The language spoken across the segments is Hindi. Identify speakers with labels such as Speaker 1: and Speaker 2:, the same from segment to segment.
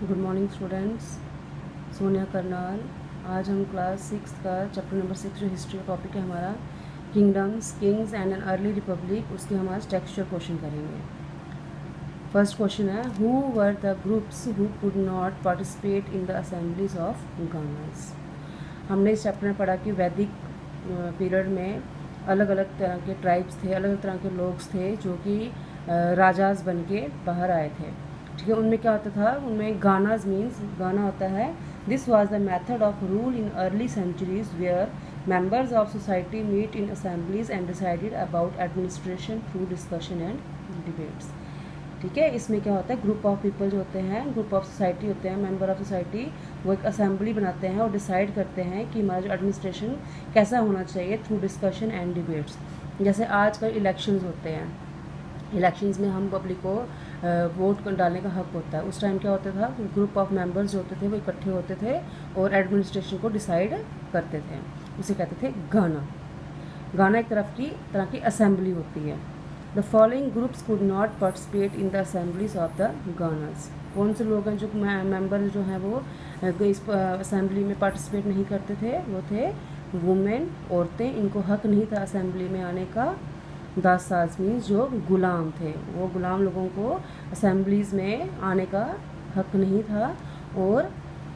Speaker 1: Good morning students. Sonia Karnal. आज हम क्लास 6 का चैप्टर नंबर 6 जो हिस्ट्री का टॉपिक है हमारा, kingdoms, kings and an early republic, उसके हम आज टेक्सचर क्वेश्चन करेंगे। फर्स्ट क्वेश्चन है, who were the groups who could not participate in the assemblies of ganas. हमने इस चैप्टर में पढ़ा कि वैदिक पीरियड में अलग अलग तरह के ट्राइब्स थे, अलग अलग तरह के लोग थे जो कि राजाज बन के बाहर आए थे। ठीक है, उनमें क्या होता था, उनमें गानाज मीन्स गाना होता है। This was the method of rule in early centuries where members of society meet in assemblies and decided about administration through discussion and debates. ठीक है, इसमें क्या होता है, ग्रुप ऑफ पीपल जो होते हैं, ग्रुप ऑफ सोसाइटी होते हैं, मेंबर ऑफ सोसाइटी, वो एक असेंबली बनाते हैं और डिसाइड करते हैं कि हमारा जो एडमिनिस्ट्रेशन कैसा होना चाहिए थ्रू डिस्कशन एंड डिबेट्स। जैसे आजकल इलेक्शंस होते हैं, इलेक्शंस में हम पब्लिक को वोट डालने का हक होता है। उस टाइम क्या होता था, ग्रुप ऑफ मेंबर्स जो होते थे वो इकट्ठे होते थे और एडमिनिस्ट्रेशन को डिसाइड करते थे। उसे कहते थे गाना। गाना एक तरह की असेंबली होती है। The following groups could not participate in the assemblies of the ganas. कौन से लोग हैं जो मेंबर जो हैं वो इस असेंबली में पार्टिसिपेट नहीं करते थे? वो थे वुमेन, औरतें, इनको हक नहीं था असेंबली में आने का। दासाज मीन्स जो गुलाम थे, वो गुलाम लोगों को असेंबलीज में आने का हक नहीं था। और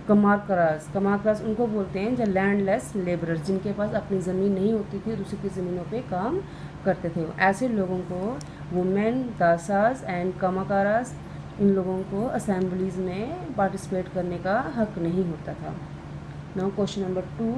Speaker 1: कमारकरास उनको बोलते हैं जो लैंडलेस लेबरर्स, जिनके पास अपनी ज़मीन नहीं होती थी, दूसरी की ज़मीनों पे काम करते थे। ऐसे लोगों को वुमेन, दासाज एंड कमाकारास, इन लोगों को असेंबलीज में पार्टिसिपेट करने का हक नहीं होता था। Now question number 2,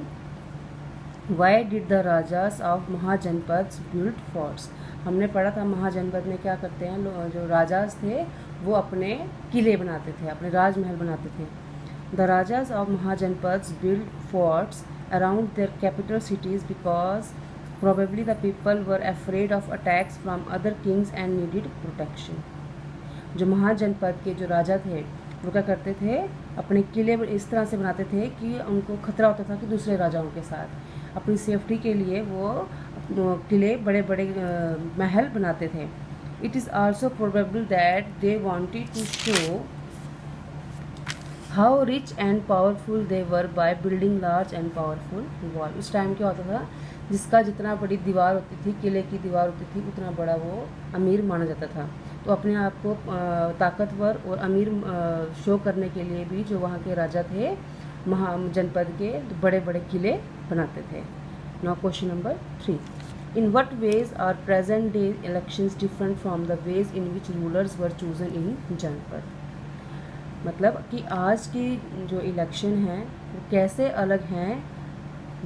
Speaker 1: why did the rajas of Mahajanapada build forts. हमने पढ़ा था महाजनपद में क्या करते हैं, जो राजास थे वो अपने किले बनाते थे, अपने राजमहल बनाते थे। The rajas of Mahajanapada build forts around their capital cities because probably the people were afraid of attacks from other kings and needed protection। जो महाजनपद के जो राजा थे वो क्या करते थे, अपने किले इस तरह से बनाते थे कि उनको खतरा होता था कि दूसरे राजाओं के साथ अपनी सेफ्टी के लिए वो किले, बड़े बड़े महल बनाते थे। It is also probable that they wanted to show how rich and powerful they were by building large and powerful wall. उस टाइम क्या होता था, जिसका जितना बड़ी दीवार होती थी, किले की दीवार होती थी, उतना बड़ा वो अमीर माना जाता था। तो अपने आप को ताकतवर और अमीर शो करने के लिए भी जो वहाँ के राजा थे जनपद के, तो बड़े बड़े किले बनाते थे। Now question number 3, in what ways are present day elections different from the ways in which rulers were chosen in Janapada. मतलब कि आज की जो इलेक्शन है वो कैसे अलग हैं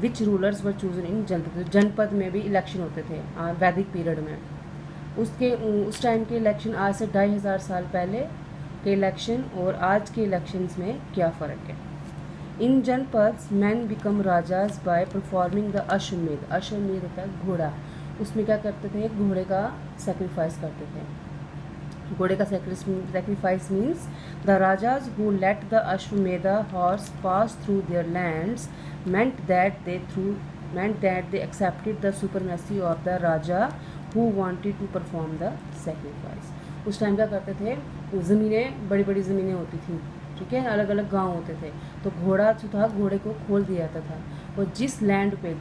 Speaker 1: विच रूलर्स वर चूजन इन जनपद। जनपद में भी इलेक्शन होते थे वैदिक पीरियड में। उस टाइम के इलेक्शन आज से 2500 साल पहले के इलेक्शन और आज के इलेक्शंस में क्या फ़र्क है। In janapadas men become rajas by performing the Ashvamedha. Ashvamedha होता है घोड़ा, उसमें क्या करते थे, घोड़े का सेक्रीफाइस करते थे। घोड़े का sacrifice means the rajas who let the Ashwamedha horse pass through their lands meant that they accepted the supremacy of the Raja who wanted to perform the sacrifice। उस टाइम क्या करते थे, ज़मीनें, बड़ी बड़ी ज़मीनें होती थी, ठीक है, अलग अलग गांव होते थे, तो घोड़ा जो था, घोड़े को खोल दिया जाता था। और जिस लैंड पे,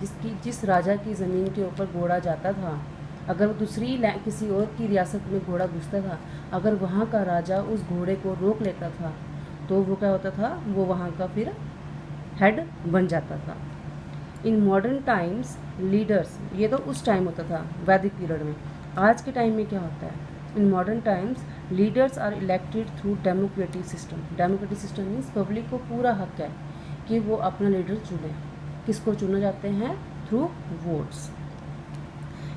Speaker 1: जिस राजा की ज़मीन के ऊपर घोड़ा जाता था, अगर वो दूसरी किसी और की रियासत में घोड़ा घुसता था, अगर वहाँ का राजा उस घोड़े को रोक लेता था तो वो क्या होता था, वो वहाँ का फिर हेड बन जाता था। इन मॉडर्न टाइम्स लीडर्स, ये तो उस टाइम होता था वैदिक पीरियड में। आज के टाइम में क्या होता है, in modern times leaders are elected through democratic system. Democratic system means public को पूरा हक है कि वो अपना लीडर चुने। किसको चुने जाते हैं? Through votes.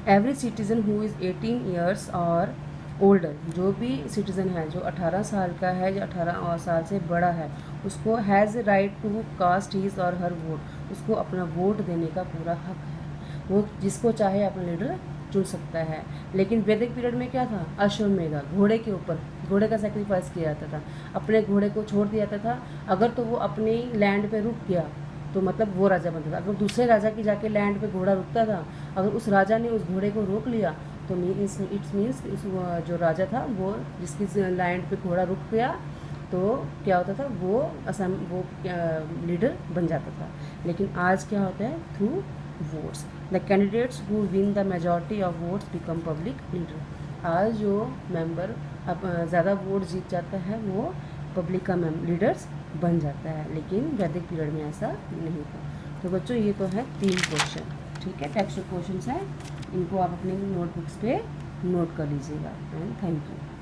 Speaker 1: Every citizen who is 18 years और ओल्डर, जो भी सिटीज़न है जो 18 साल का है या 18 साल से बड़ा है, उसको has right to cast his और हर वोट। उसको अपना वोट देने का पूरा हक है, वो जिसको चाहे अपना लीडर चुन सकता है। लेकिन वैदिक पीरियड में क्या था, अश्वमेधा, घोड़े के ऊपर घोड़े का सेक्रीफाइस किया जाता था, अपने घोड़े को छोड़ दिया जाता था। अगर तो वो अपनी लैंड पे रुक गया तो मतलब वो राजा बनता था। अगर दूसरे राजा की जाके लैंड पे घोड़ा रुकता था, अगर उस राजा ने उस घोड़े को रोक लिया तो इट्स मीन्स जो राजा था वो, जिसकी लैंड पे घोड़ा रुक गया, तो क्या होता था, वो लीडर बन जाता था। लेकिन आज क्या होता है, through votes. The candidates who win the majority of votes become public leader. आज जो मेंबर अब ज़्यादा वोट जीत जाता है वो पब्लिक का लीडर्स बन जाता है, लेकिन वैदिक पीरियड में ऐसा नहीं था। तो बच्चों ये तो है 3 क्वेश्चन, ठीक है, टेक्स्ट क्वेश्चन है, इनको आप अपने नोटबुक्स पे नोट कर लीजिएगा। And thank you.